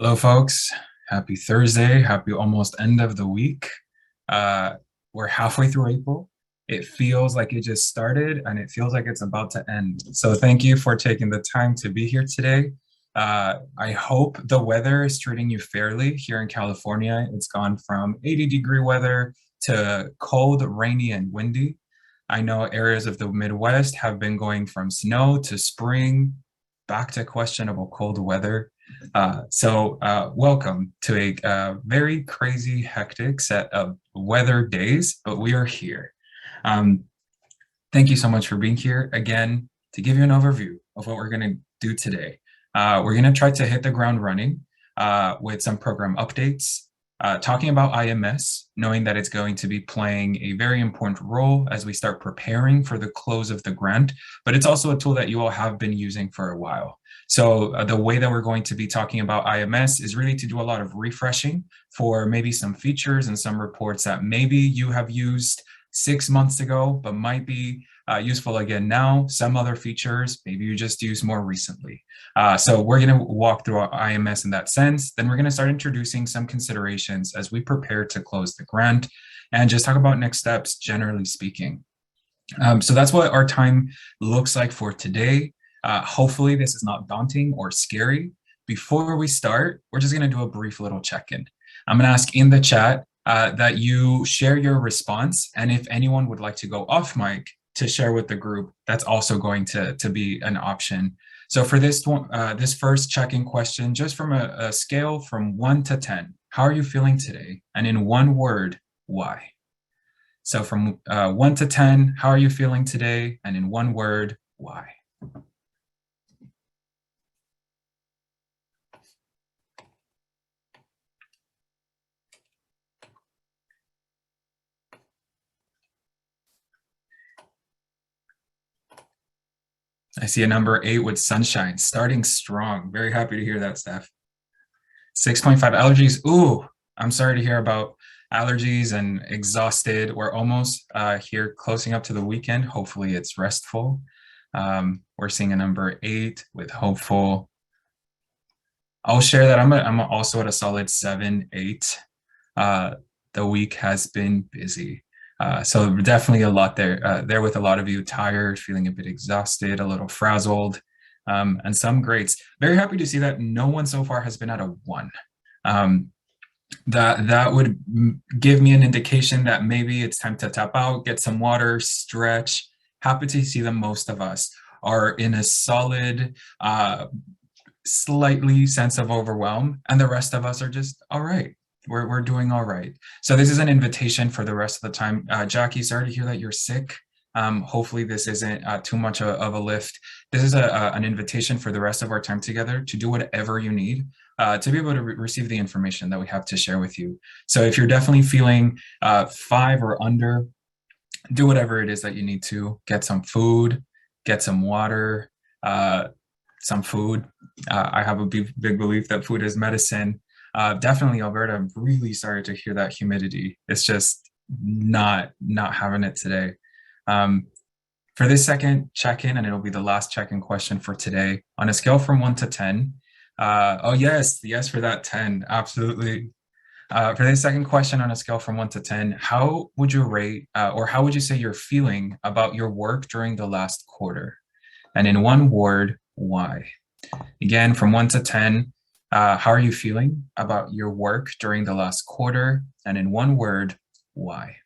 Hello, folks. Happy Thursday. Happy almost end of the week. Uh, we're halfway through April. It feels like it just started and it feels like it's about to end. So, thank you for taking the time to be here today. I hope the weather is treating you fairly here in California. It's gone from 80-degree weather to cold, rainy, and windy. I know areas of the Midwest have been going from snow to spring back to questionable cold weather. Welcome to a very crazy, hectic set of weather days, but we are here. Um, Thank you so much for being here again to give you an overview of what we're going to do today. We're going to try to hit the ground running with some program updates, talking about IMS, knowing that it's going to be playing a very important role as we start preparing for the close of the grant, but it's also a tool that you all have been using for a while. So the way that we're going to be talking about IMS is really to do a lot of refreshing for maybe some features and some reports that maybe you have used 6 months ago, but might be useful again now. Some other features, maybe you just used more recently. So we're going to walk through our IMS in that sense. Then we're going to start introducing some considerations as we prepare to close the grant and just talk about next steps, generally speaking. So that's what our time looks like for today. Hopefully this is not daunting or scary. Before we start, we're just going to do a brief little check-in. I'm going to ask in the chat that you share your response, and if anyone would like to go off mic to share with the group, that's also going to be an option. So for this one, this first check-in question, just from a scale from 1 to 10, how are you feeling today? And in one word, why? So from 1 to 10, how are you feeling today? And in one word, why? I see a number 8 with sunshine, starting strong. Very happy to hear that, Steph. 6.5 allergies. Ooh, I'm sorry to hear about allergies and exhausted. We're almost here closing up to the weekend. Hopefully it's restful. We're seeing a number 8 with hopeful. I'll share that I'm also at a solid 7, 8. The week has been busy. So definitely a lot there with a lot of you tired, feeling a bit exhausted, a little frazzled, and some greats. Very happy to see that no one so far has been at a 1. That would give me an indication that maybe it's time to tap out, get some water, stretch. Happy to see that most of us are in a solid, slightly sense of overwhelm, and the rest of us are just all right. We're doing all right. So this is an invitation for the rest of the time. Jackie, sorry to hear that you're sick. Hopefully this isn't too much of a lift. This is an invitation for the rest of our time together to do whatever you need to be able to receive the information that we have to share with you. So if you're definitely feeling 5 or under, do whatever it is that you need to. Get some food, get some water, some food. I have a big belief that food is medicine. Definitely, Alberta, I'm really sorry to hear that humidity. It's just not having it today. For this second check-in, and it'll be the last check-in question for today, on a scale from 1 to 10, oh yes for that 10, absolutely. For this second question on a scale from 1 to 10, how would you rate or how would you say you're feeling about your work during the last quarter? And in one word, why? Again, from 1 to 10, how are you feeling about your work during the last quarter? And in one word, why?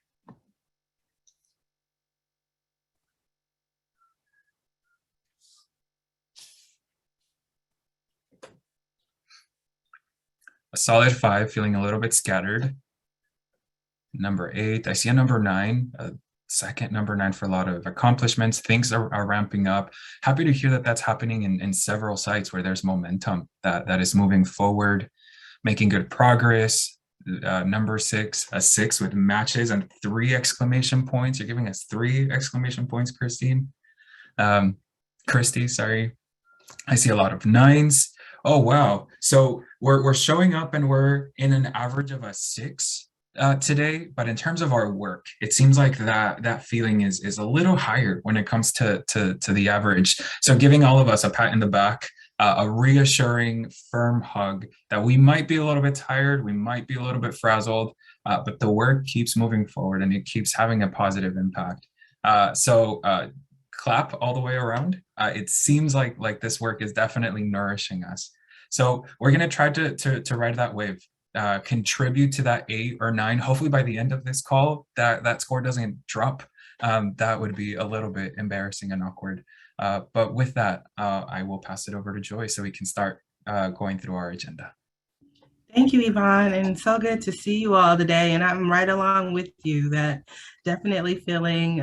A solid 5, feeling a little bit scattered. Number 8, I see a number 9, a second number 9 for a lot of accomplishments. Things are ramping up. Happy to hear that that's happening in several sites where there's momentum that is moving forward, making good progress. Number 6, a 6 with matches and 3 exclamation points. You're giving us 3 exclamation points, Christine. Christy, sorry. I see a lot of 9s. Oh, wow. So we're showing up and we're in an average of a 6 today, but in terms of our work, it seems like that feeling is a little higher when it comes to the average. So giving all of us a pat in the back a reassuring, firm hug that we might be a little bit tired, we might be a little bit frazzled, but the work keeps moving forward and it keeps having a positive impact. So clap all the way around. It seems like this work is definitely nourishing us. So we're going to try to ride that wave, contribute to that 8 or 9. Hopefully by the end of this call, that score doesn't drop. That would be a little bit embarrassing and awkward. But with that, I will pass it over to Joy so we can start going through our agenda. Thank you, Yvonne, and so good to see you all today. And I'm right along with you, that definitely feeling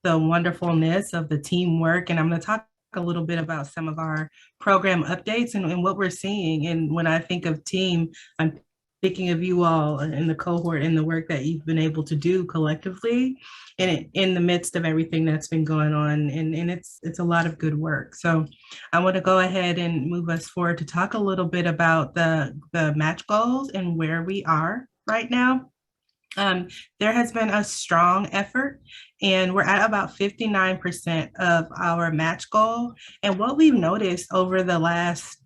the wonderfulness of the teamwork. And I'm going to talk a little bit about some of our program updates and what we're seeing. And when I think of team, I'm thinking of you all in the cohort and the work that you've been able to do collectively and in the midst of everything that's been going on. And it's a lot of good work. So I want to go ahead and move us forward to talk a little bit about the match goals and where we are right now. There has been a strong effort, and we're at about 59% of our match goal. And what we've noticed over the last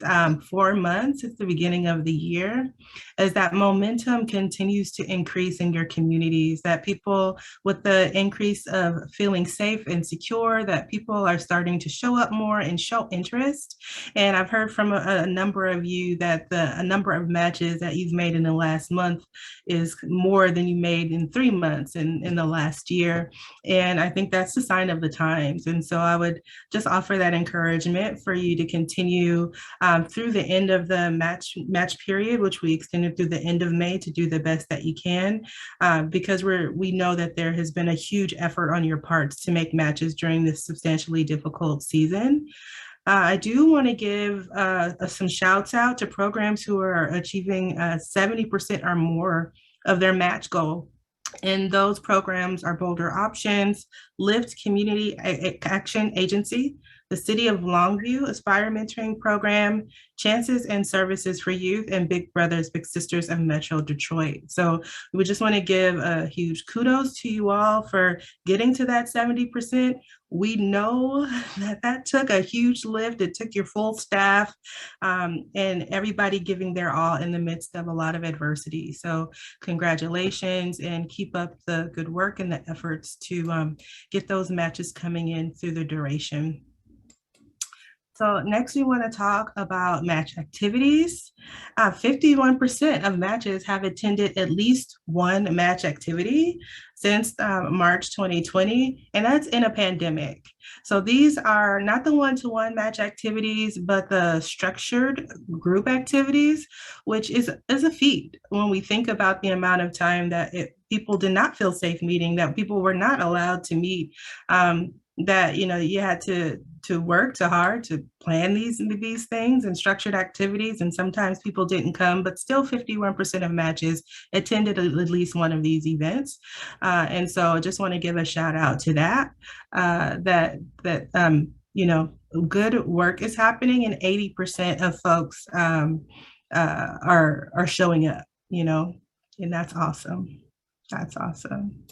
4 months, at the beginning of the year, is that momentum continues to increase in your communities, that people, with the increase of feeling safe and secure, that people are starting to show up more and show interest. And I've heard from a number of you that a number of matches that you've made in the last month is more than you made in 3 months in the last year. And I think that's the sign of the times. And so I would just offer that encouragement for you to continue through the end of the match period, which we extended through the end of May, to do the best that you can, because we know that there has been a huge effort on your parts to make matches during this substantially difficult season. I do want to give some shouts out to programs who are achieving 70% or more of their match goal. And those programs are Boulder Options, Lift Community Action Agency, the City of Longview Aspire Mentoring Program, Chances and Services for Youth, and Big Brothers Big Sisters of Metro Detroit. So we just want to give a huge kudos to you all for getting to that 70%. We know that took a huge lift. It took your full staff and everybody giving their all in the midst of a lot of adversity. So congratulations, and keep up the good work and the efforts to get those matches coming in through the duration. So next we want to talk about match activities. 51% of matches have attended at least one match activity since March 2020, and that's in a pandemic. So these are not the one-to-one match activities, but the structured group activities, which is a feat when we think about the amount of time that people did not feel safe meeting, that people were not allowed to meet, that you had to work too hard to plan these things and structured activities, and sometimes people didn't come, but still 51% of matches attended at least one of these events. And so I just want to give a shout out to that, good work is happening, and 80% of folks are showing up, and that's awesome. That's awesome.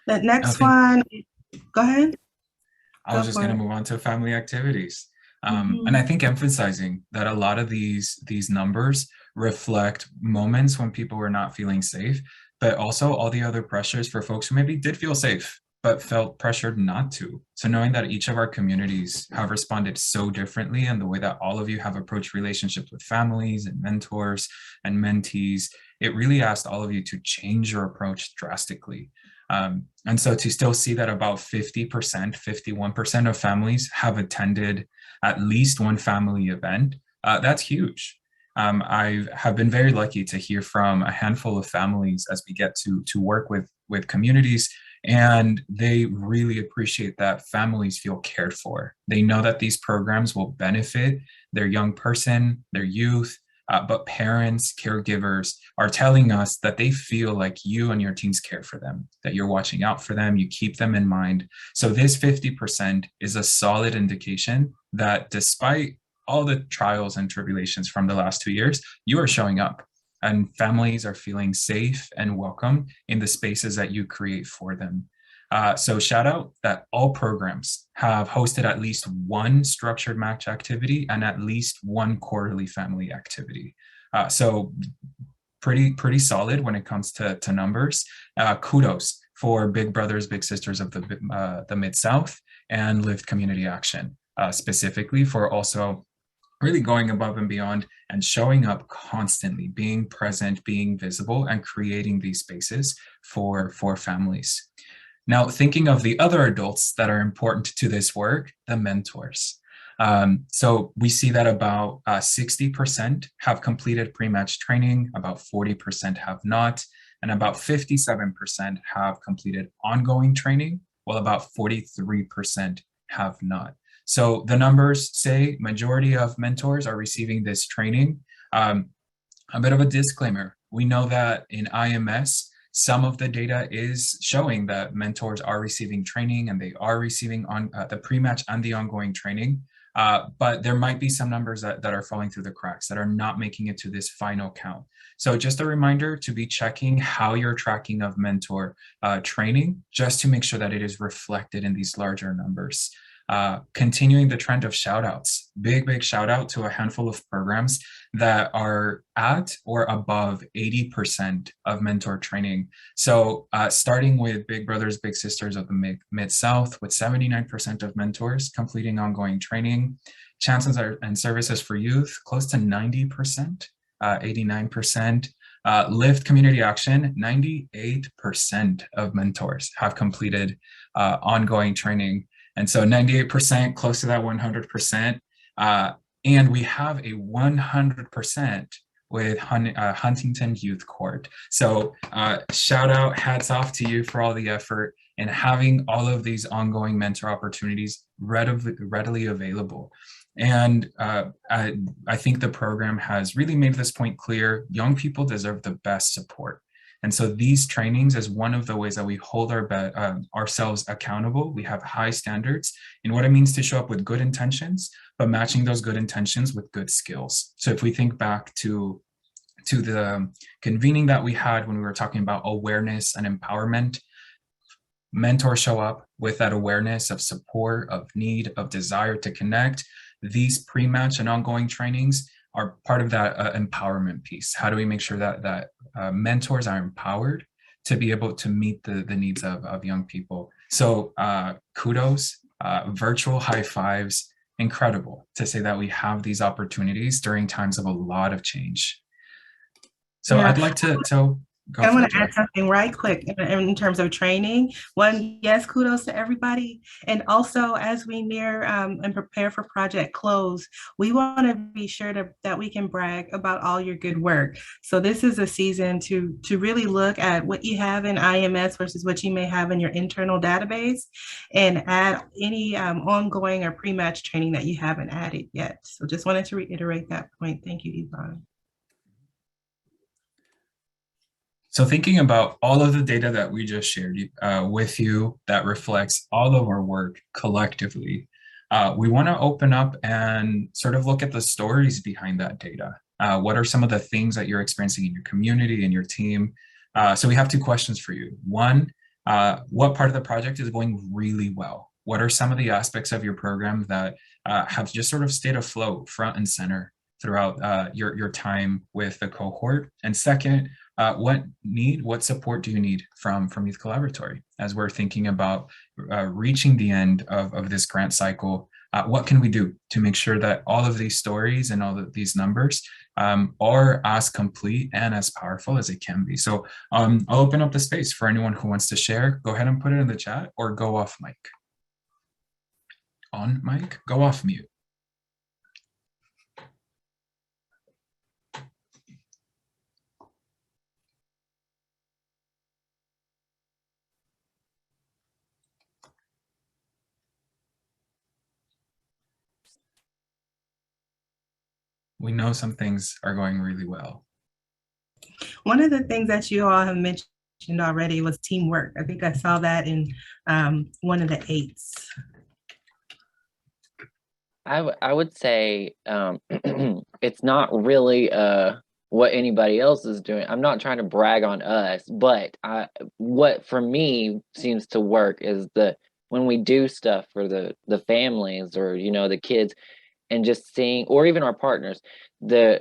The next one, go ahead. I was just going to move on to family activities. And I think emphasizing that a lot of these numbers reflect moments when people were not feeling safe, but also all the other pressures for folks who maybe did feel safe, but felt pressured not to. So knowing that each of our communities have responded so differently, and the way that all of you have approached relationships with families and mentors and mentees, it really asked all of you to change your approach drastically. And so to still see that about 50%, 51% of families have attended at least one family event, that's huge. I have been very lucky to hear from a handful of families as we get to work with communities, and they really appreciate that families feel cared for. They know that these programs will benefit their young person, their youth, but parents, caregivers are telling us that they feel like you and your teams care for them, that you're watching out for them, you keep them in mind. So this 50% is a solid indication that despite all the trials and tribulations from the last 2 years, you are showing up, and families are feeling safe and welcome in the spaces that you create for them. So shout out that all programs have hosted at least one structured match activity and at least one quarterly family activity. So pretty solid when it comes to numbers. Kudos for Big Brothers Big Sisters of the Mid-South and Lift Community Action, specifically for also really going above and beyond and showing up constantly, being present, being visible, and creating these spaces for families. Now, thinking of the other adults that are important to this work, the mentors. So we see that about 60% have completed pre-match training, about 40% have not, and about 57% have completed ongoing training, while about 43% have not. So the numbers say majority of mentors are receiving this training. A bit of a disclaimer. We know that in IMS, some of the data is showing that mentors are receiving training and they are receiving on the pre-match and the ongoing training. But there might be some numbers that are falling through the cracks that are not making it to this final count. So just a reminder to be checking how you're tracking of mentor training, just to make sure that it is reflected in these larger numbers. Continuing the trend of shout outs, big shout out to a handful of programs that are at or above 80% of mentor training. So starting with Big Brothers Big Sisters of the Mid-South with 79% of mentors completing ongoing training. Chances and Services for Youth, close to 90%, 89%. Lift Community Action, 98% of mentors have completed ongoing training. And so 98%, close to that 100%. And we have a 100% with Huntington Youth Court. So shout out, hats off to you for all the effort and having all of these ongoing mentor opportunities readily available. And I think the program has really made this point clear. Young people deserve the best support. And so these trainings is one of the ways that we hold ourselves accountable. We have high standards in what it means to show up with good intentions, but matching those good intentions with good skills. So if we think back to the convening that we had when we were talking about awareness and empowerment, mentors show up with that awareness of support, of need, of desire to connect. These pre-match and ongoing trainings are part of that empowerment piece. How do we make sure that mentors are empowered to be able to meet the needs of young people? So kudos, virtual high fives, incredible to say that we have these opportunities during times of a lot of change. So yeah. I'd like to I want to add something right quick in terms of training. One, yes, kudos to everybody. And also, as we near and prepare for Project Close, we want to be sure that we can brag about all your good work. So this is a season to really look at what you have in IMS versus what you may have in your internal database and add any ongoing or pre-match training that you haven't added yet. So just wanted to reiterate that point. Thank you, Yvonne. So thinking about all of the data that we just shared with you that reflects all of our work collectively, we want to open up and sort of look at the stories behind that data. What are some of the things that you're experiencing in your community and your team? So we have two questions for you. One, what part of the project is going really well? What are some of the aspects of your program that have just sort of stayed afloat front and center throughout your time with the cohort? And second, what support do you need from Youth Collaboratory as we're thinking about reaching the end of this grant cycle? What can we do to make sure that all of these stories and all of these numbers are as complete and as powerful as it can be? So I'll open up the space for anyone who wants to share. Go ahead and put it in the chat or go off mic. On mic, go off mute. We know some things are going really well. One of the things that you all have mentioned already was teamwork. I think I saw that in one of the 8s. I would say it's not really a what anybody else is doing. I'm not trying to brag on us, but what for me seems to work is the when we do stuff for the families or the kids, and just seeing, or even our partners, they're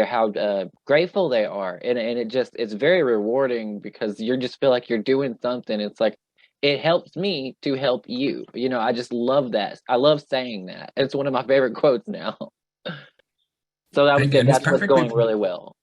how grateful they are, and it's very rewarding because you just feel like you're doing something. It's like it helps me to help you. I just love that. I love saying that. It's one of my favorite quotes now. So I would Thank you. say And it's that's what's perfectly, going really well.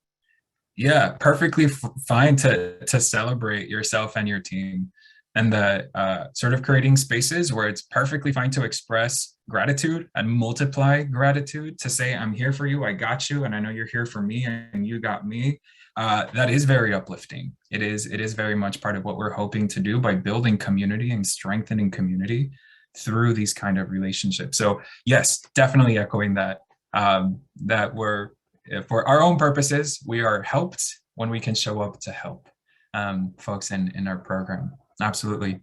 yeah, perfectly fine to celebrate yourself and your team, and the sort of creating spaces where it's perfectly fine to express gratitude and multiply gratitude, to say, I'm here for you, I got you, and I know you're here for me, and you got me. That is very uplifting. It is very much part of what we're hoping to do by building community and strengthening community through these kind of relationships. So yes, definitely echoing that, that we're, for our own purposes, we are helped when we can show up to help folks in our program. Absolutely.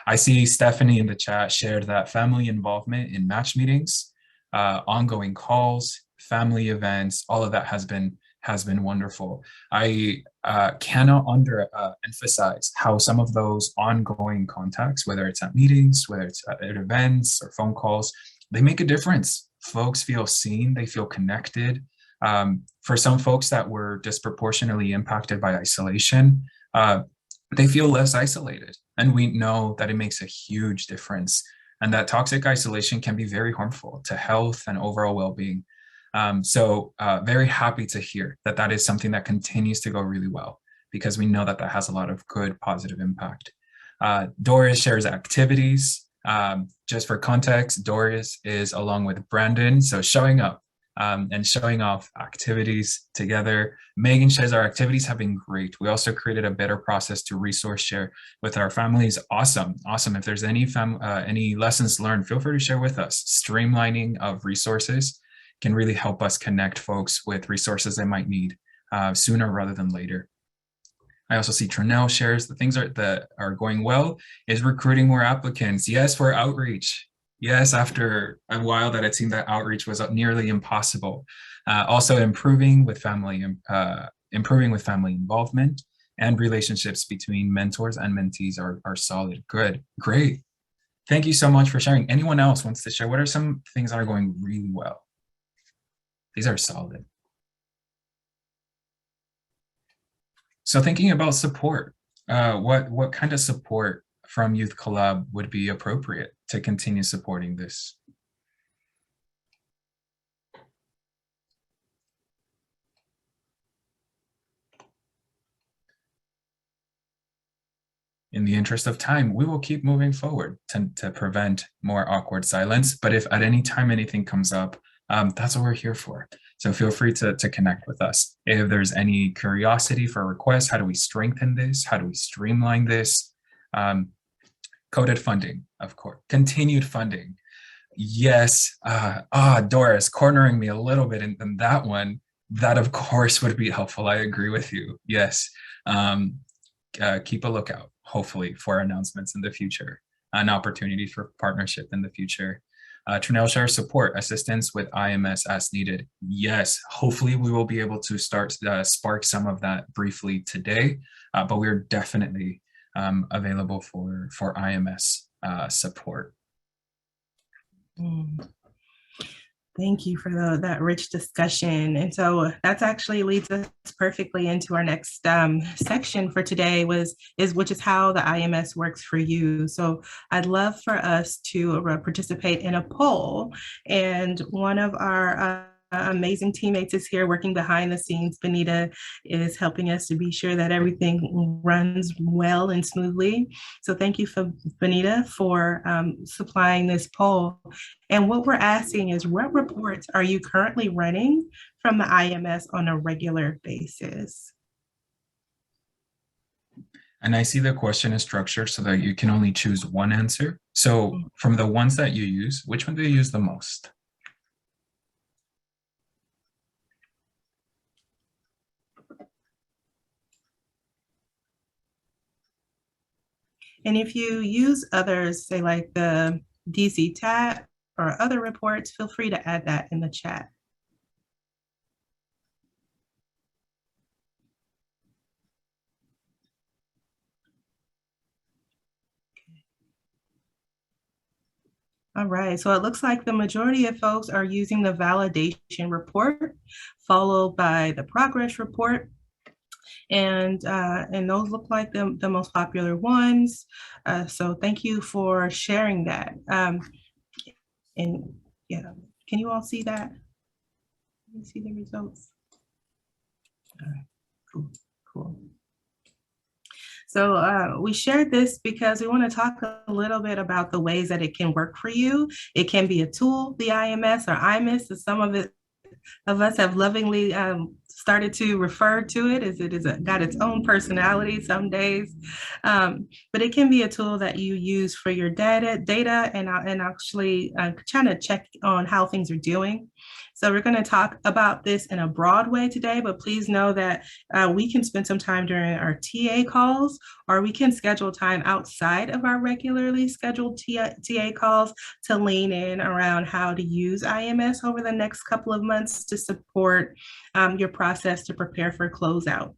I see Stephanie in the chat shared that family involvement in match meetings, ongoing calls, family events, all of that has been wonderful. I cannot under emphasize how some of those ongoing contacts, whether it's at meetings, whether it's at events or phone calls, they make a difference. Folks feel seen, they feel connected. For some folks that were disproportionately impacted by isolation, they feel less isolated. And we know that it makes a huge difference, and that toxic isolation can be very harmful to health and overall well-being. So very happy to hear that that is something that continues to go really well, because we know that that has a lot of good positive impact. Doris shares activities. Just for context, Doris is along with Brandon, so showing up and showing off activities together. Megan shares our activities have been great. We also created a better process to resource share with our families. Awesome, awesome. If there's any lessons learned, feel free to share with us. Streamlining of resources can really help us connect folks with resources they might need sooner rather than later. I also see Trinell shares the things that are going well is recruiting more applicants. Yes, for outreach. Yes, after a while that it seemed that outreach was nearly impossible. Also improving with family involvement, and relationships between mentors and mentees are solid. Good, great. Thank you so much for sharing. Anyone else wants to share? What are some things that are going really well? These are solid. So thinking about support, what kind of support from Youth Collab would be appropriate to continue supporting this? In the interest of time, we will keep moving forward to prevent more awkward silence. But if at any time anything comes up, that's what we're here for. So feel free to connect with us. If there's any curiosity for requests, how do we strengthen this? How do we streamline this? Coded funding, of course. Continued funding. Yes. Doris, cornering me a little bit in that one. That, of course, would be helpful. I agree with you. Yes. Keep a lookout, hopefully, for announcements in the future, an opportunity for partnership in the future. Trinell share support assistance with IMS as needed. Yes, hopefully we will be able to start spark some of that briefly today, but we're definitely available for IMS support. Thank you for that rich discussion. And so that's actually leads us perfectly into our next section for today, which is how the IMS works for you. So I'd love for us to participate in a poll. And one of our amazing teammates is here working behind the scenes. Benita is helping us to be sure that everything runs well and smoothly. So thank you for Benita for supplying this poll. And what we're asking is, what reports are you currently running from the IMS on a regular basis? And I see the question is structured so that you can only choose one answer. So from the ones that you use, which one do you use the most? And if you use others, say like the DCTAT or other reports, feel free to add that in the chat. All right, so it looks like the majority of folks are using the validation report, followed by the progress report. And those look like the most popular ones. So thank you for sharing that. And yeah, can you all see that? Can you see the results? All right, cool, cool. So we shared this because we want to talk a little bit about the ways that it can work for you. It can be a tool, the IMS or IMIS, as some of us have lovingly started to refer to it, as it is got its own personality some days. But it can be a tool that you use for your data and actually trying to check on how things are doing. So we're going to talk about this in a broad way today, but please know that we can spend some time during our TA calls, or we can schedule time outside of our regularly scheduled TA calls to lean in around how to use IMS over the next couple of months to support your process to prepare for closeout.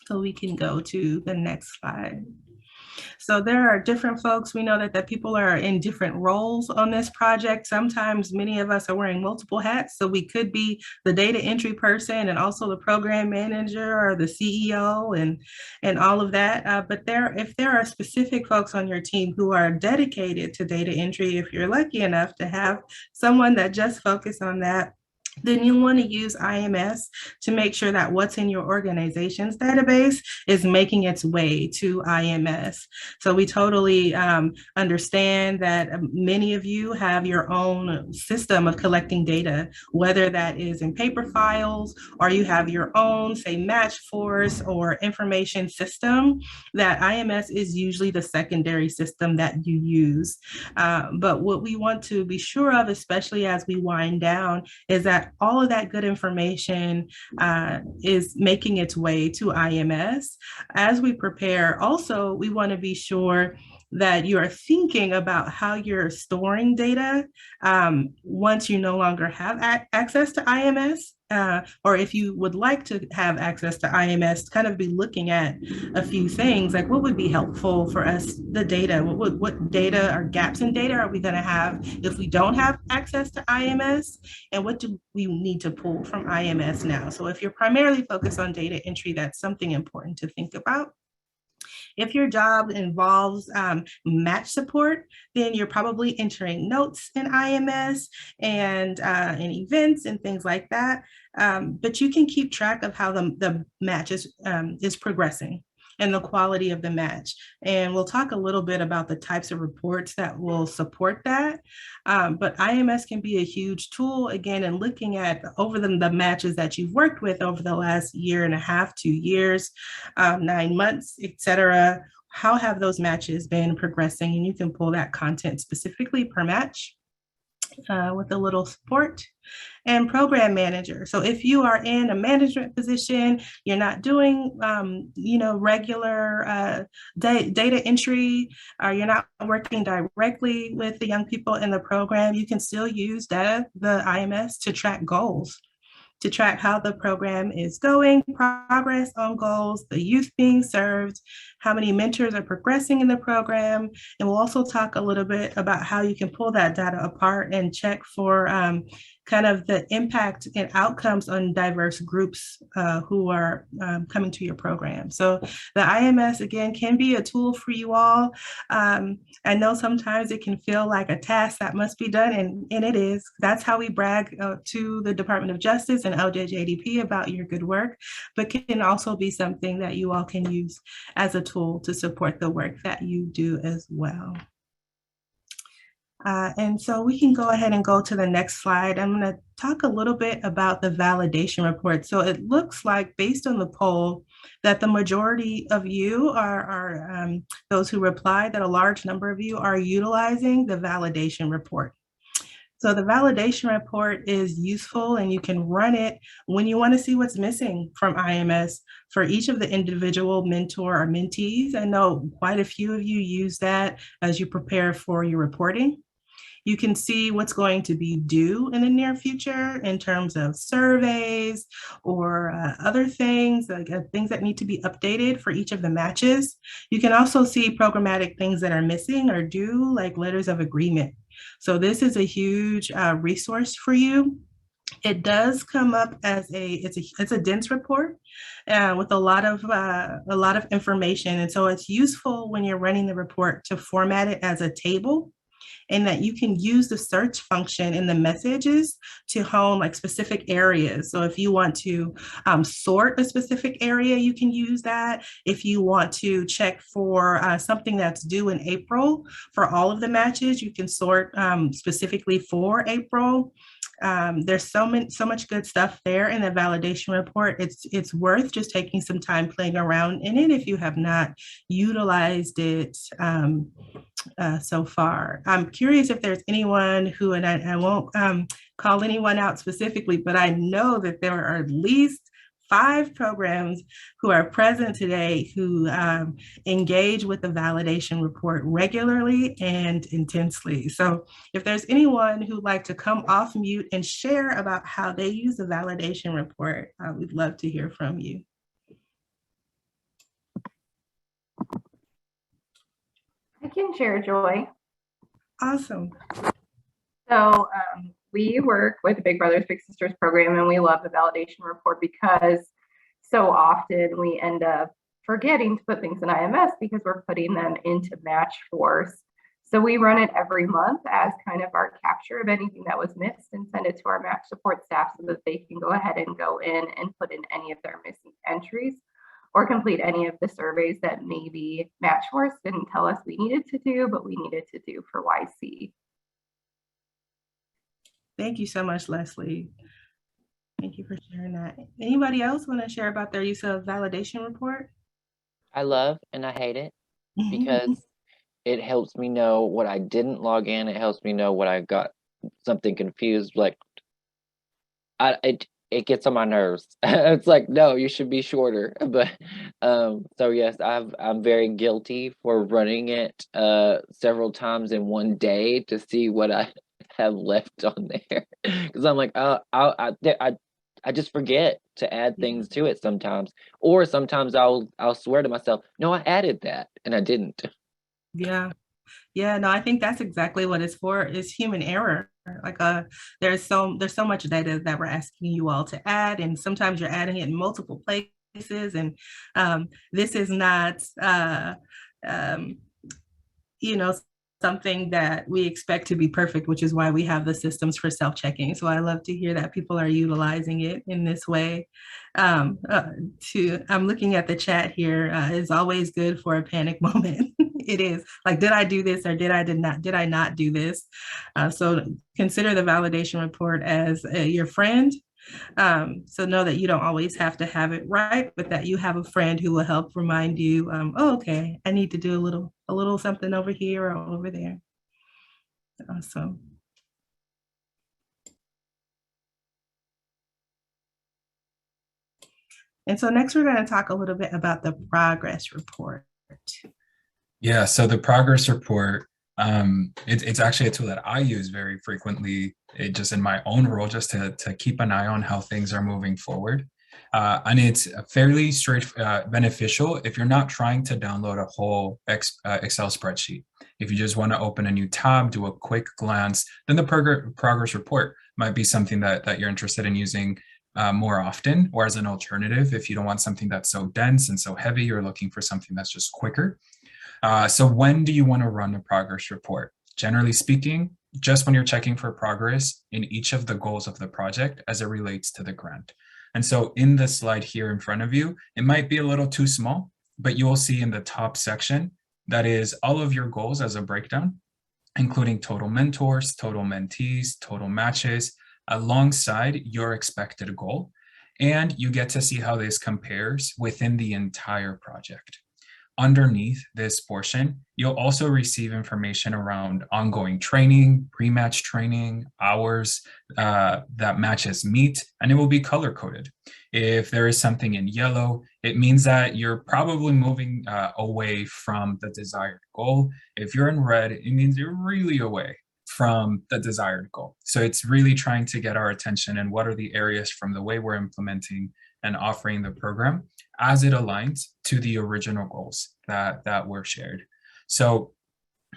So we can go to the next slide. So there are different folks. We know that people are in different roles on this project. Sometimes many of us are wearing multiple hats. So we could be the data entry person and also the program manager or the CEO and all of that. But if there are specific folks on your team who are dedicated to data entry, if you're lucky enough to have someone that just focuses on that, then you want to use IMS to make sure that what's in your organization's database is making its way to IMS. So we totally understand that many of you have your own system of collecting data, whether that is in paper files or you have your own, say, Matchforce or information system, that IMS is usually the secondary system that you use. But what we want to be sure of, especially as we wind down, is that all of that good information is making its way to IMS. As we prepare, also, we want to be sure that you are thinking about how you're storing data once you no longer have access to IMS. Or if you would like to have access to IMS, kind of be looking at a few things like what would be helpful for us, the data, what data or gaps in data are we going to have if we don't have access to IMS, and what do we need to pull from IMS now? So if you're primarily focused on data entry, that's something important to think about. If your job involves match support, then you're probably entering notes in IMS and events and things like that. But you can keep track of how the match is progressing and the quality of the match. And we'll talk a little bit about the types of reports that will support that. But IMS can be a huge tool, again, in looking at over the matches that you've worked with over the last year and a half, 2 years, 9 months, et cetera. How have those matches been progressing? And you can pull that content specifically per match with a little support. And program manager. So if you are in a management position, you're not doing, regular data entry, or you're not working directly with the young people in the program, you can still use the IMS to track goals, to track how the program is going, progress on goals, the youth being served, how many mentors are progressing in the program. And we'll also talk a little bit about how you can pull that data apart and check for kind of the impact and outcomes on diverse groups who are coming to your program. So the IMS, again, can be a tool for you all. I know sometimes it can feel like a task that must be done, and it is. That's how we brag to the Department of Justice and LJJDP about your good work, but can also be something that you all can use as a tool to support the work that you do as well. And so we can go ahead and go to the next slide. I'm going to talk a little bit about the validation report. So it looks like, based on the poll, that the majority of you are those who replied, that a large number of you are utilizing the validation report. So the validation report is useful, and you can run it when you want to see what's missing from IMS for each of the individual mentor or mentees. I know quite a few of you use that as you prepare for your reporting. You can see what's going to be due in the near future in terms of surveys or other things, like things that need to be updated for each of the matches. You can also see programmatic things that are missing or due, like letters of agreement. So this is a huge resource for you. It does come up as it's a dense report with a lot of information, and so it's useful when you're running the report to format it as a table, and that you can use the search function in the messages to hone like specific areas. So if you want to sort a specific area, you can use that. If you want to check for something that's due in April for all of the matches, you can sort specifically for April. There's so much good stuff there in the validation report. It's worth just taking some time playing around in it if you have not utilized it so far. I'm curious if there's anyone who, and I won't call anyone out specifically, but I know that there are at least 5 programs who are present today who engage with the validation report regularly and intensely. So if there's anyone who'd like to come off mute and share about how they use the validation report, we'd love to hear from you. I can share, Joy. Awesome. So we work with the Big Brothers Big Sisters program, and we love the validation report because so often we end up forgetting to put things in IMS because we're putting them into Match Force. So we run it every month as kind of our capture of anything that was missed and send it to our match support staff so that they can go ahead and go in and put in any of their missing entries or complete any of the surveys that maybe Match Force didn't tell us we needed to do, but we needed to do for YC. Thank you so much, Leslie. Thank you for sharing that. Anybody else want to share about their use of validation report? I love and I hate it because it helps me know what I didn't log in. It helps me know what I got something confused. Like it gets on my nerves. It's like, no, you should be shorter. But so yes, I'm very guilty for running it several times in one day to see what I have left on there, because I'm like, I just forget to add things to it sometimes, or sometimes I'll swear to myself, no, I added that and I didn't. Yeah. Yeah, no, I think that's exactly what it's for, is human error. Like there's so much data that we're asking you all to add, and sometimes you're adding it in multiple places. And this is not you know, something that we expect to be perfect, which is why we have the systems for self-checking. So I love to hear that people are utilizing it in this way. I'm looking at the chat here. It's always good for a panic moment. It is like, did I do this or did I not do this? So consider the validation report as your friend. So know that you don't always have to have it right, but that you have a friend who will help remind you, oh, okay, I need to do a little something over here or over there. Awesome. And so next we're going to talk a little bit about the progress report. Yeah, so the progress report, it's actually a tool that I use very frequently, just in my own role, just to keep an eye on how things are moving forward. And it's fairly beneficial if you're not trying to download a whole Excel spreadsheet. If you just want to open a new tab, do a quick glance, then the progress report might be something that you're interested in using more often, or as an alternative if you don't want something that's so dense and so heavy, you're looking for something that's just quicker. So when do you want to run a progress report? Generally speaking, just when you're checking for progress in each of the goals of the project as it relates to the grant. And so in the slide here in front of you, it might be a little too small, but you will see in the top section, that is all of your goals as a breakdown, including total mentors, total mentees, total matches, alongside your expected goal. And you get to see how this compares within the entire project. Underneath this portion, you'll also receive information around ongoing training, pre-match training, hours that matches meet, and it will be color-coded. If there is something in yellow, it means that you're probably moving away from the desired goal. If you're in red, it means you're really away from the desired goal. So it's really trying to get our attention and what are the areas from the way we're implementing and offering the program as it aligns to the original goals that were shared. So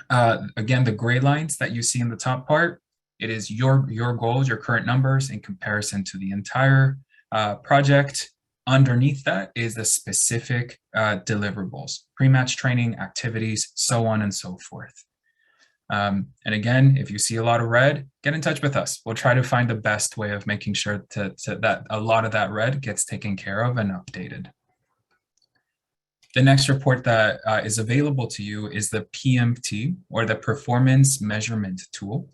Again, the gray lines that you see in the top part, it is your goals, your current numbers in comparison to the entire project. Underneath that is the specific deliverables, pre-match training, activities, so on and so forth. And again, if you see a lot of red, get in touch with us. We'll try to find the best way of making sure that a lot of that red gets taken care of and updated. The next report that is available to you is the PMT, or the Performance Measurement Tool.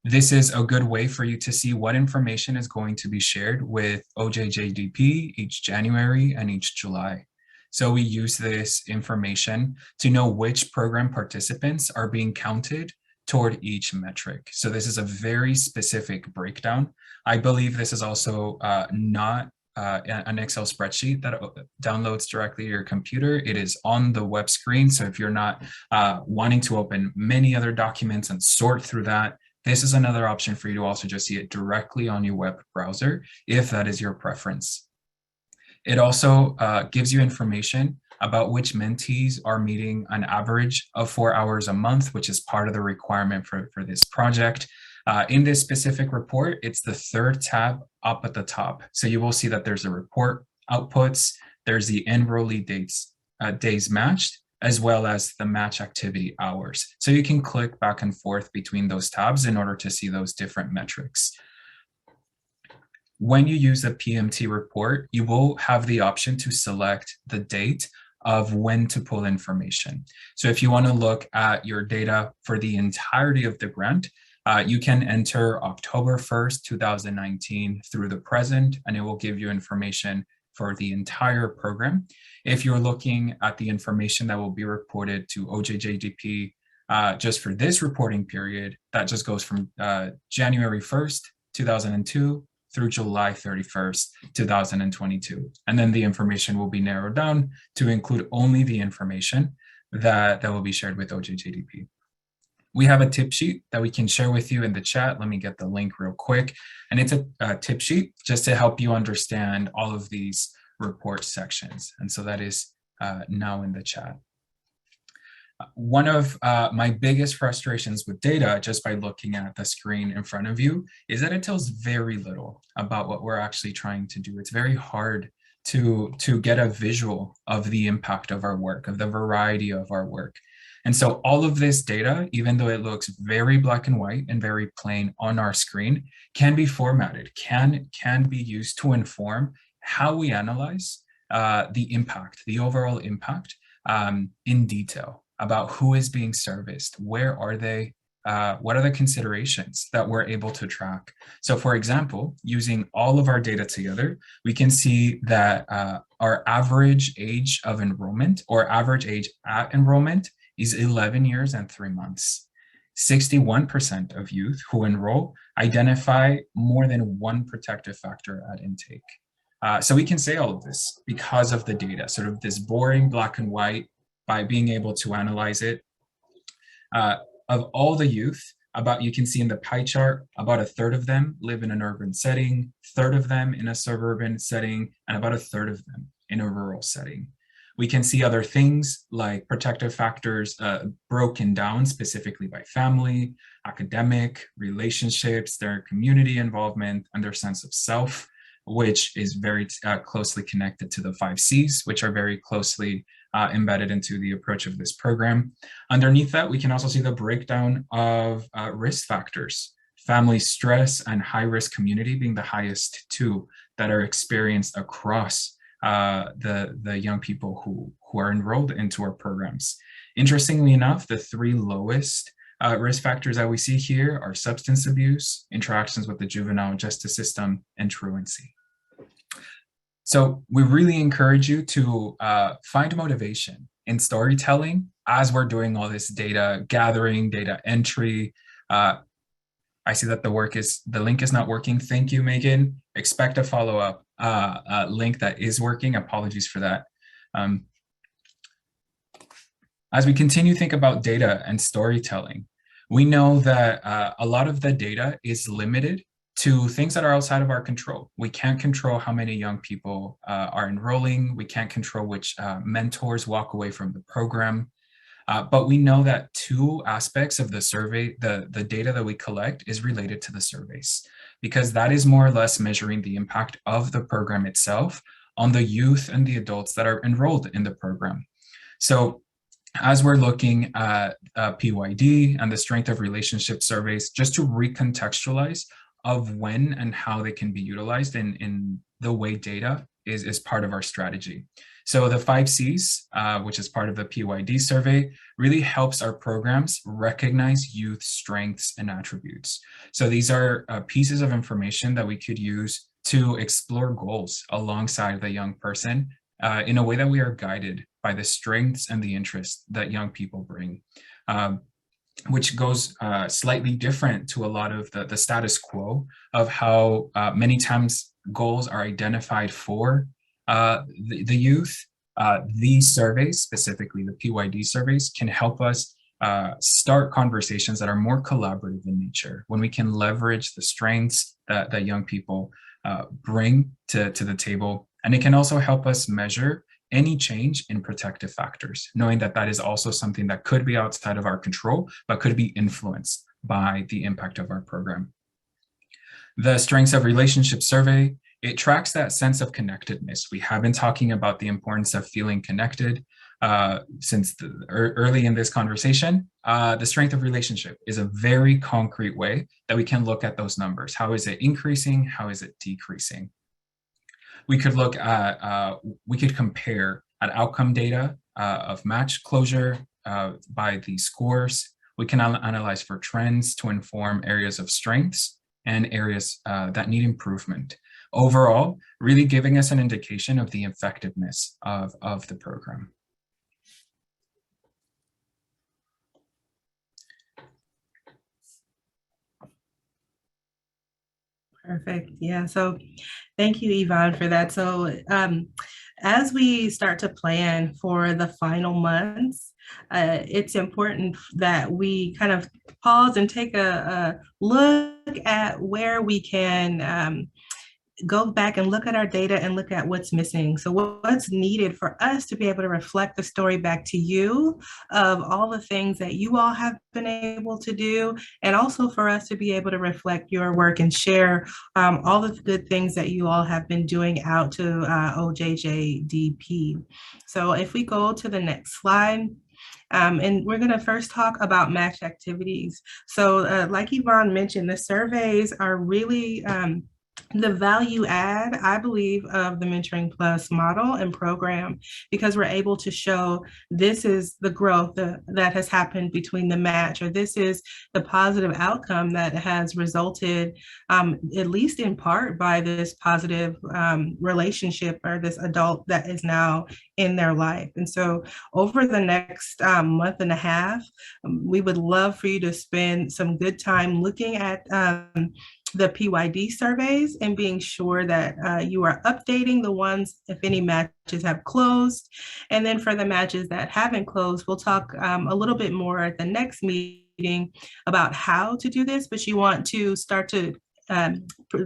This is a good way for you to see what information is going to be shared with OJJDP each January and each July. So we use this information to know which program participants are being counted toward each metric. So this is a very specific breakdown. I believe this is also not an Excel spreadsheet that downloads directly to your computer. It is on the web screen. So if you're not wanting to open many other documents and sort through that, this is another option for you to also just see it directly on your web browser, if that is your preference. It also gives you information about which mentees are meeting an average of 4 hours a month, which is part of the requirement for this project. In this specific report, it's the third tab up at the top. So you will see that there's a report outputs, there's the enrollee days matched, as well as the match activity hours. So you can click back and forth between those tabs in order to see those different metrics. When you use the PMT report, you will have the option to select the date of when to pull information. So if you want to look at your data for the entirety of the grant, you can enter October 1st, 2019 through the present, and it will give you information for the entire program. If you're looking at the information that will be reported to OJJDP just for this reporting period, that just goes from January 1st, 2002 through July 31st, 2022. And then the information will be narrowed down to include only the information that will be shared with OJJDP. We have a tip sheet that we can share with you in the chat. Let me get the link real quick. And it's a tip sheet just to help you understand all of these report sections. And so that is now in the chat. One of my biggest frustrations with data, just by looking at the screen in front of you, is that it tells very little about what we're actually trying to do. It's very hard to get a visual of the impact of our work, of the variety of our work. And so all of this data, even though it looks very black and white and very plain on our screen, can be formatted, can be used to inform how we analyze the impact, the overall impact in detail about who is being serviced, where are they, what are the considerations that we're able to track. So for example, using all of our data together, we can see that our average age of enrollment, or average age at enrollment, is 11 years and 3 months. 61% of youth who enroll identify more than one protective factor at intake. So we can say all of this because of the data, sort of this boring black and white, by being able to analyze it. Of all the youth, you can see in the pie chart, about a third of them live in an urban setting, third of them in a suburban setting, and about a third of them in a rural setting. We can see other things like protective factors broken down specifically by family, academic, relationships, their community involvement, and their sense of self, which is very closely connected to the 5 C's, which are very closely embedded into the approach of this program. Underneath that, we can also see the breakdown of risk factors, family stress and high-risk community being the highest two that are experienced across the young people who are enrolled into our programs. Interestingly enough, the 3 lowest risk factors that we see here are substance abuse, interactions with the juvenile justice system, and truancy. So we really encourage you to find motivation in storytelling as we're doing all this data gathering, data entry. I see that the link is not working. Thank you, Megan. Expect a follow-up link that is working. Apologies for that. As we continue to think about data and storytelling, we know that a lot of the data is limited to things that are outside of our control. We can't control how many young people are enrolling. We can't control which mentors walk away from the program. But we know that two aspects of the survey, the data that we collect is related to the surveys, because that is more or less measuring the impact of the program itself on the youth and the adults that are enrolled in the program. So as we're looking at PYD and the strength of relationship surveys, just to recontextualize of when and how they can be utilized in the way data is part of our strategy. So the 5 C's, which is part of the PYD survey, really helps our programs recognize youth strengths and attributes. So these are pieces of information that we could use to explore goals alongside the young person in a way that we are guided by the strengths and the interests that young people bring, which goes slightly different to a lot of the status quo of how many times goals are identified for the youth. These surveys, specifically the PYD surveys, can help us start conversations that are more collaborative in nature, when we can leverage the strengths that young people bring to the table. And it can also help us measure any change in protective factors, knowing that that is also something that could be outside of our control, but could be influenced by the impact of our program. The Strengths of Relationship survey, it tracks that sense of connectedness. We have been talking about the importance of feeling connected since early in this conversation. The strength of relationship is a very concrete way that we can look at those numbers. How is it increasing? How is it decreasing? We could look at, we could compare at outcome data of match closure by the scores. We can analyze for trends to inform areas of strengths and areas that need improvement. Overall, really giving us an indication of the effectiveness of the program. Perfect. Yeah. So thank you, Yvonne, for that. So as we start to plan for the final months, it's important that we kind of pause and take a look at where we can go back and look at our data and look at what's missing. So what's needed for us to be able to reflect the story back to you of all the things that you all have been able to do, and also for us to be able to reflect your work and share all the good things that you all have been doing out to OJJDP. So if we go to the next slide. And we're going to first talk about match activities. So like Yvonne mentioned, the surveys are really the value add, I believe, of the Mentoring Plus model and program, because we're able to show this is the growth that has happened between the match, or this is the positive outcome that has resulted, at least in part, by this positive relationship or this adult that is now in their life. And so over the next month and a half, we would love for you to spend some good time looking at the PYD surveys and being sure that you are updating the ones if any matches have closed. And then for the matches that haven't closed, we'll talk a little bit more at the next meeting about how to do this, but you want to start to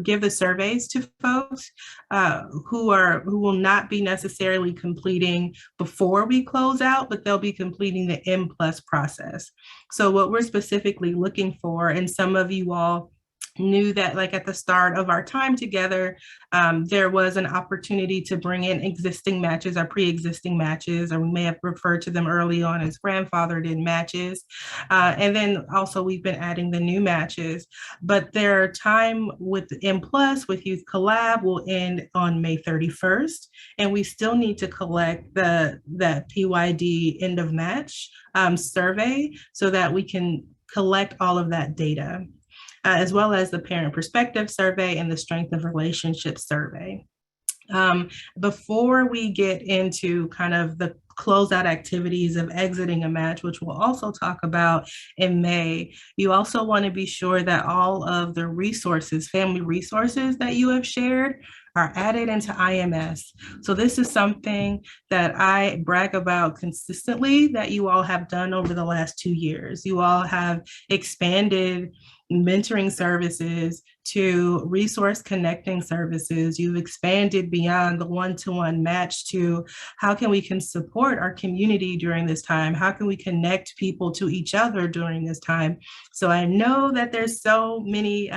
give the surveys to folks who will not be necessarily completing before we close out, but they'll be completing the M+ process. So what we're specifically looking for, and some of you all knew that, like at the start of our time together, there was an opportunity to bring in existing matches or pre-existing matches, or we may have referred to them early on as grandfathered in matches. And then also we've been adding the new matches, but their time with M+ with Youth Collab will end on May 31st. And we still need to collect that PYD end of match survey so that we can collect all of that data. As well as the parent perspective survey and the strength of relationship survey. Before we get into kind of the closeout activities of exiting a match, which we'll also talk about in May, you also want to be sure that all of the resources, family resources that you have shared, are added into IMS. So this is something that I brag about consistently that you all have done over the last 2 years. You all have expanded mentoring services to resource connecting services. You've expanded beyond the one-to-one match to how can we support support our community during this time? How can we connect people to each other during this time? So I know that there's so many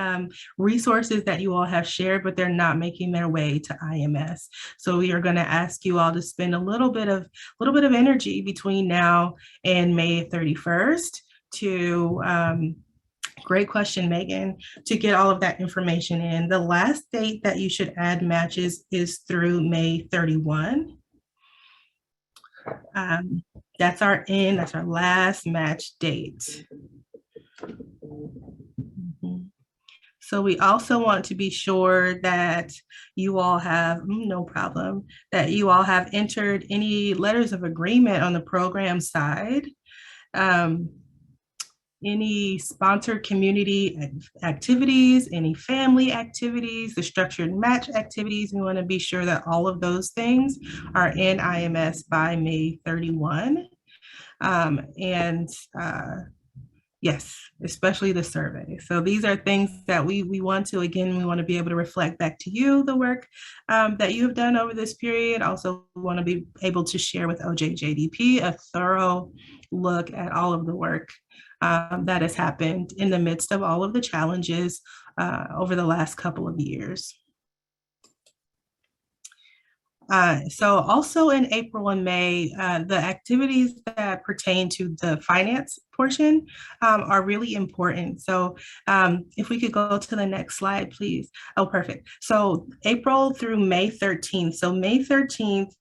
resources that you all have shared, but they're not making their way to IMS. So we are going to ask you all to spend a little bit of energy between now and May 31st to great question, Megan, to get all of that information in. The last date that you should add matches is through May 31. That's our last match date. So we also want to be sure that you all have, no problem, that you all have entered any letters of agreement on the program side. Any sponsored community activities, any family activities, the structured match activities. We want to be sure that all of those things are in IMS by May 31. Yes, especially the survey. So these are things that we want to be able to reflect back to you, the work that you have done over this period. Also want to be able to share with OJJDP a thorough look at all of the work that has happened in the midst of all of the challenges over the last couple of years. So also in April and May, the activities that pertain to the finance portion are really important. So if we could go to the next slide, please. Oh, perfect. So April through May 13th. So May 13th,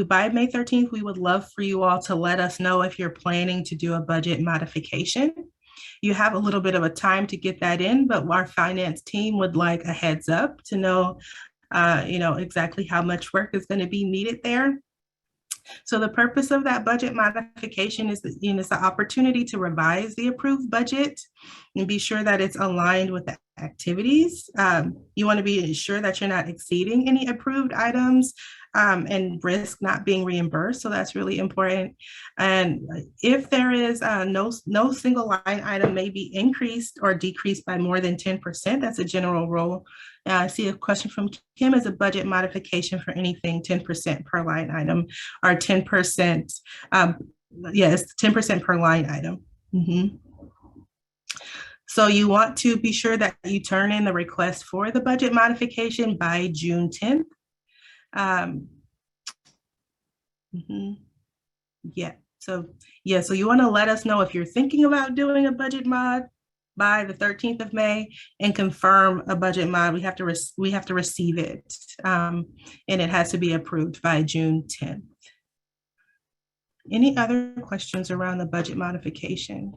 by May 13th, we would love for you all to let us know if you're planning to do a budget modification. You have a little bit of a time to get that in, but our finance team would like a heads up to know exactly how much work is going to be needed there. So the purpose of that budget modification is it's the opportunity to revise the approved budget and be sure that it's aligned with the activities. You want to be sure that you're not exceeding any approved items and risk not being reimbursed. So that's really important. And if there is no single line item may be increased or decreased by more than 10%, that's a general rule. I see a question from Kim: as a budget modification for anything 10% per line item or 10%. Yes, 10% per line item. So you want to be sure that you turn in the request for the budget modification by June 10th. So you want to let us know if you're thinking about doing a budget mod by the 13th of May and confirm a budget mod. We have to receive it, and it has to be approved by June 10th. Any other questions around the budget modification?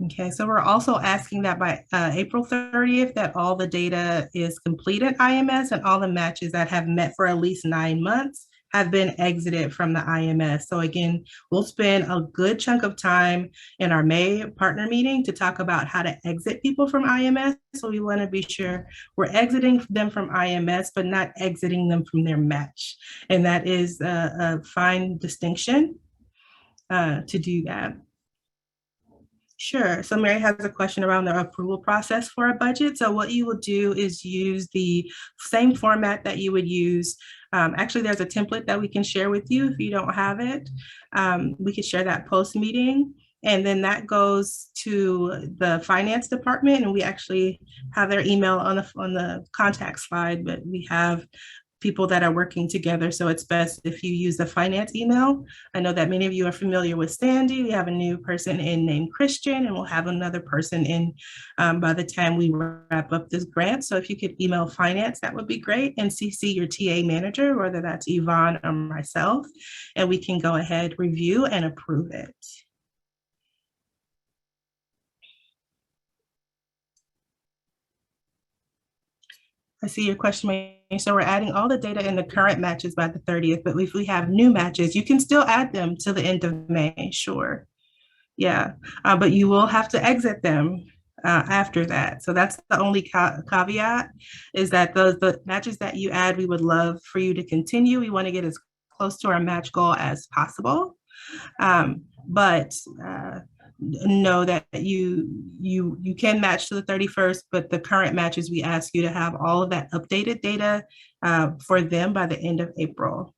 Okay, so we're also asking that by April 30th that all the data is complete at IMS and all the matches that have met for at least 9 months have been exited from the IMS. So again, we'll spend a good chunk of time in our May partner meeting to talk about how to exit people from IMS. So we want to be sure we're exiting them from IMS, but not exiting them from their match. And that is a fine distinction to do that. Sure. So Mary has a question around the approval process for a budget. So what you will do is use the same format that you would use. Actually, there's a template that we can share with you if you don't have it. We could share that post meeting, and then that goes to the finance department, and we actually have their email on the contact slide, but we have people that are working together. So it's best if you use the finance email. I know that many of you are familiar with Sandy. We have a new person in named Christian, and we'll have another person in by the time we wrap up this grant. So if you could email finance, that would be great, and CC your TA manager, whether that's Yvonne or myself, and we can go ahead, review, and approve it. I see your question, Mary. So we're adding all the data in the current matches by the 30th, but if we have new matches, you can still add them to the end of May, sure. Yeah, but you will have to exit them after that. So that's the only caveat, is that the matches that you add, we would love for you to continue. We want to get as close to our match goal as possible. But know that you can match to the 31st, but the current matches, we ask you to have all of that updated data for them by the end of April.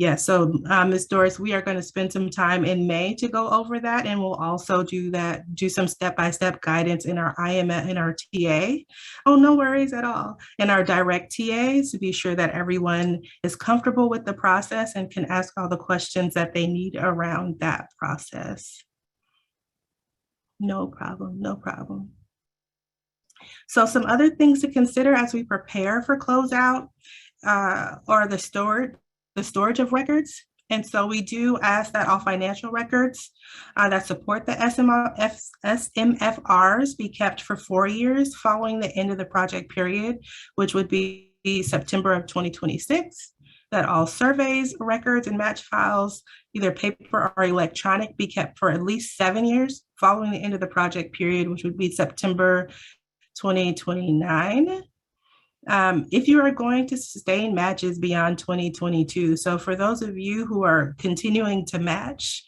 Yeah, so Ms. Doris, we are going to spend some time in May to go over that, and we'll also do some step-by-step guidance in our IMF, in our TA. Oh, no worries at all. In our direct TAs to be sure that everyone is comfortable with the process and can ask all the questions that they need around that process. No problem, no problem. So some other things to consider as we prepare for closeout are the storage of records. And so we do ask that all financial records that support the SMFRs be kept for 4 years following the end of the project period, which would be September of 2026. That all surveys, records, and match files, either paper or electronic, be kept for at least 7 years following the end of the project period, which would be September 2029. If you are going to sustain matches beyond 2022, so for those of you who are continuing to match,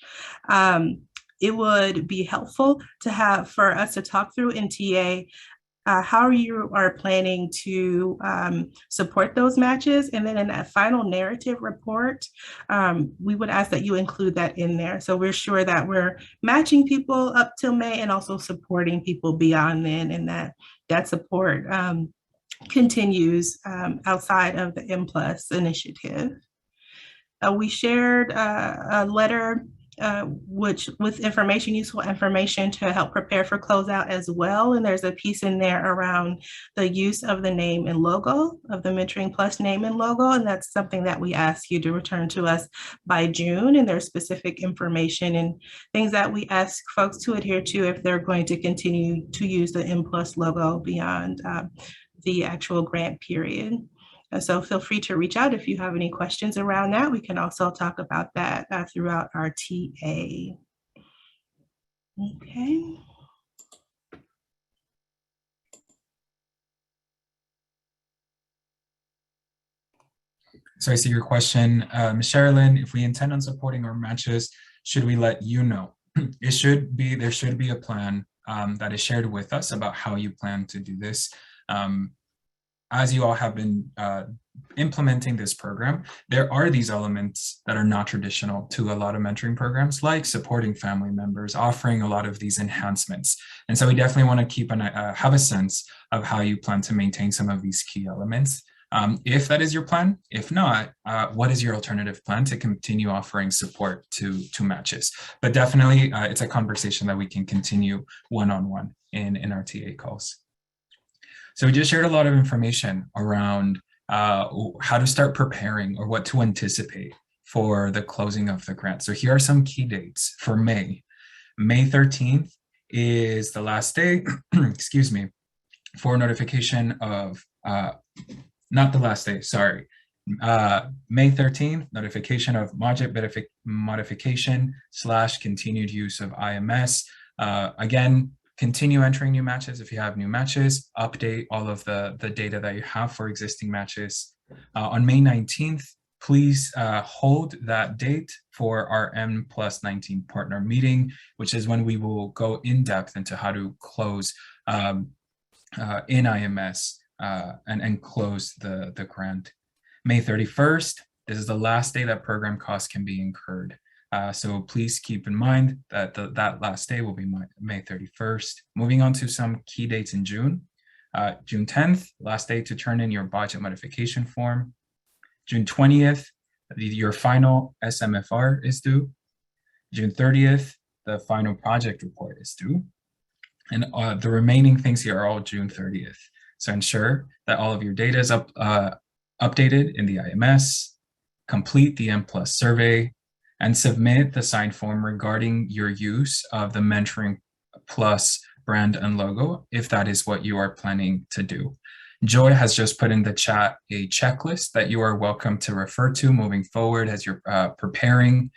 it would be helpful for us to talk through in TA how you are planning to support those matches. And then in that final narrative report, we would ask that you include that in there. So we're sure that we're matching people up till May and also supporting people beyond then, and that support continues outside of the M+ initiative. We shared a letter with useful information to help prepare for closeout as well. And there's a piece in there around the use of the name and logo, of the Mentoring Plus name and logo. And that's something that we ask you to return to us by June. And there's specific information and things that we ask folks to adhere to if they're going to continue to use the M+ logo beyond the actual grant period. So feel free to reach out if you have any questions around that. We can also talk about that throughout our TA. Okay. So I see your question, Ms. Sherilyn, if we intend on supporting our matches, should we let you know? There should be a plan that is shared with us about how you plan to do this. As you all have been implementing this program, there are these elements that are not traditional to a lot of mentoring programs, like supporting family members, offering a lot of these enhancements. And so we definitely want to have a sense of how you plan to maintain some of these key elements. If that is your plan, if not, what is your alternative plan to continue offering support to matches? But definitely, it's a conversation that we can continue one-on-one in our TA calls. So we just shared a lot of information around how to start preparing or what to anticipate for the closing of the grant. So here are some key dates for May. May 13th is the last day, excuse me, for notification of, not the last day, sorry. May 13th, notification of module modification / continued use of IMS. Again, continue entering new matches. If you have new matches, update all of the data that you have for existing matches. On May 19th, please hold that date for our M+19 partner meeting, which is when we will go in depth into how to close in IMS and close the grant. May 31st, this is the last day that program costs can be incurred. So please keep in mind that that last day will be May 31st. Moving on to some key dates in June. June 10th, last day to turn in your budget modification form. June 20th, your final SMFR is due. June 30th, the final project report is due. And the remaining things here are all June 30th. So ensure that all of your data is updated in the IMS, complete the M+ survey, and submit the signed form regarding your use of the Mentoring Plus brand and logo, if that is what you are planning to do. Joy has just put in the chat a checklist that you are welcome to refer to moving forward as you're preparing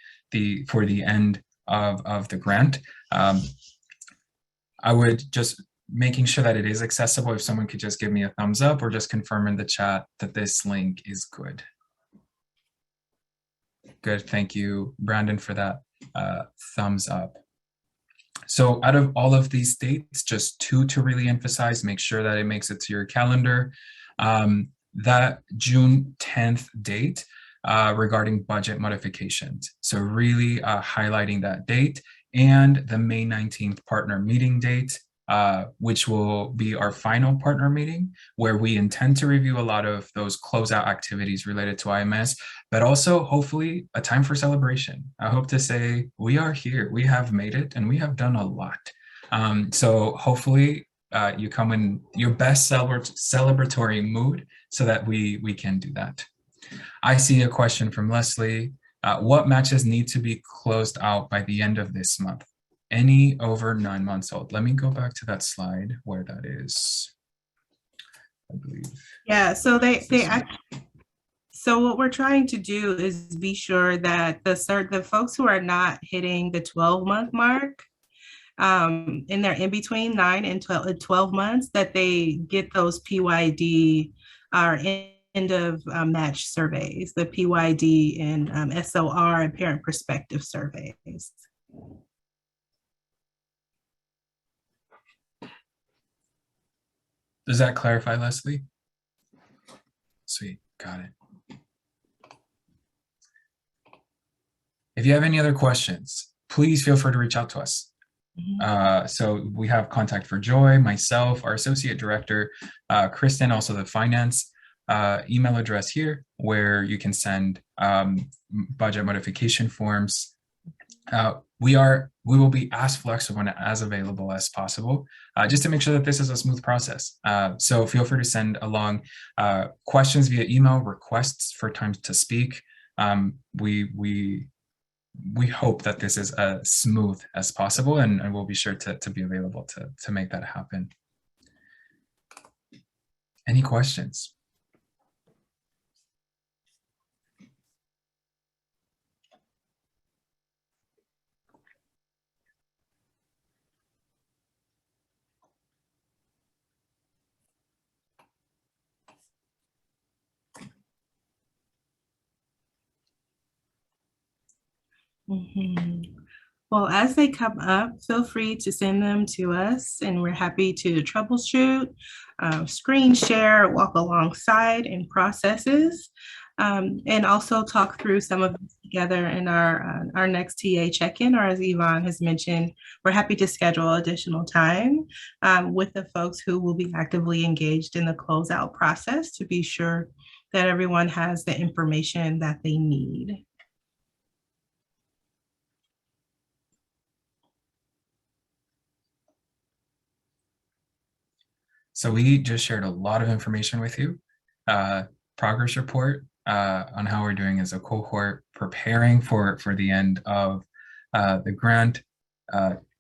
for the end of the grant. I would just making sure that it is accessible. If someone could just give me a thumbs up or just confirm in the chat that this link is good. Good, thank you, Brandon, for that thumbs up. So out of all of these dates, just two to really emphasize, make sure that it makes it to your calendar. That June 10th date regarding budget modifications. So really highlighting that date, and the May 19th partner meeting date, which will be our final partner meeting, where we intend to review a lot of those closeout activities related to IMS, but also hopefully a time for celebration. I hope to say we are here, we have made it, and we have done a lot. So hopefully you come in your best celebratory mood so that we can do that. I see a question from Leslie. What matches need to be closed out by the end of this month? Any over 9 months old. Let me go back to that slide where that is. I believe. Yeah, so so what we're trying to do is be sure that the folks who are not hitting the 12-month mark, and they're in between 9 and 12 months, that they get those PYD or end of match surveys, the PYD and SOR and parent perspective surveys. Does that clarify, Leslie? Sweet, got it. If you have any other questions, please feel free to reach out to us. So we have contact for Joy, myself, our associate director, Kristen, also the finance email address here, where you can send budget modification forms. We will be as flexible and as available as possible, just to make sure that this is a smooth process. So feel free to send along questions via email, requests for times to speak. We hope that this is as smooth as possible, and we'll be sure to be available to make that happen. Any questions? Well, as they come up, feel free to send them to us, and we're happy to troubleshoot, screen share, walk alongside in processes, and also talk through some of this together in our next TA check-in, or as Yvonne has mentioned, we're happy to schedule additional time with the folks who will be actively engaged in the closeout process to be sure that everyone has the information that they need. So we just shared a lot of information with you. Progress report on how we're doing as a cohort, preparing for the end of the grant.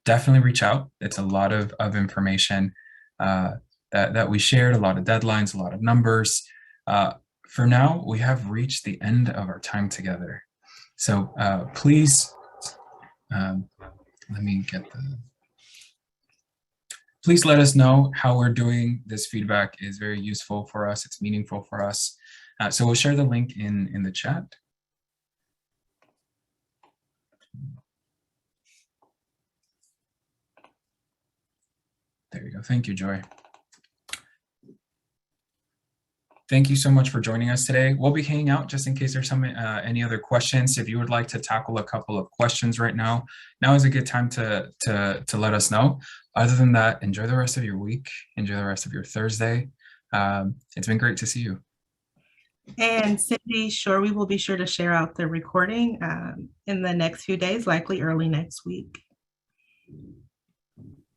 Definitely reach out. It's a lot of information that we shared, a lot of deadlines, a lot of numbers. For now, we have reached the end of our time together. So please, let me get the... Please let us know how we're doing. This feedback is very useful for us. It's meaningful for us. So we'll share the link in the chat. There we go. Thank you, Joy. Thank you so much for joining us today. We'll be hanging out just in case there's any other questions. If you would like to tackle a couple of questions right now is a good time to let us know. Other than that, enjoy the rest of your week. Enjoy the rest of your Thursday. It's been great to see you. And Cindy, we will be sure to share out the recording in the next few days, likely early next week.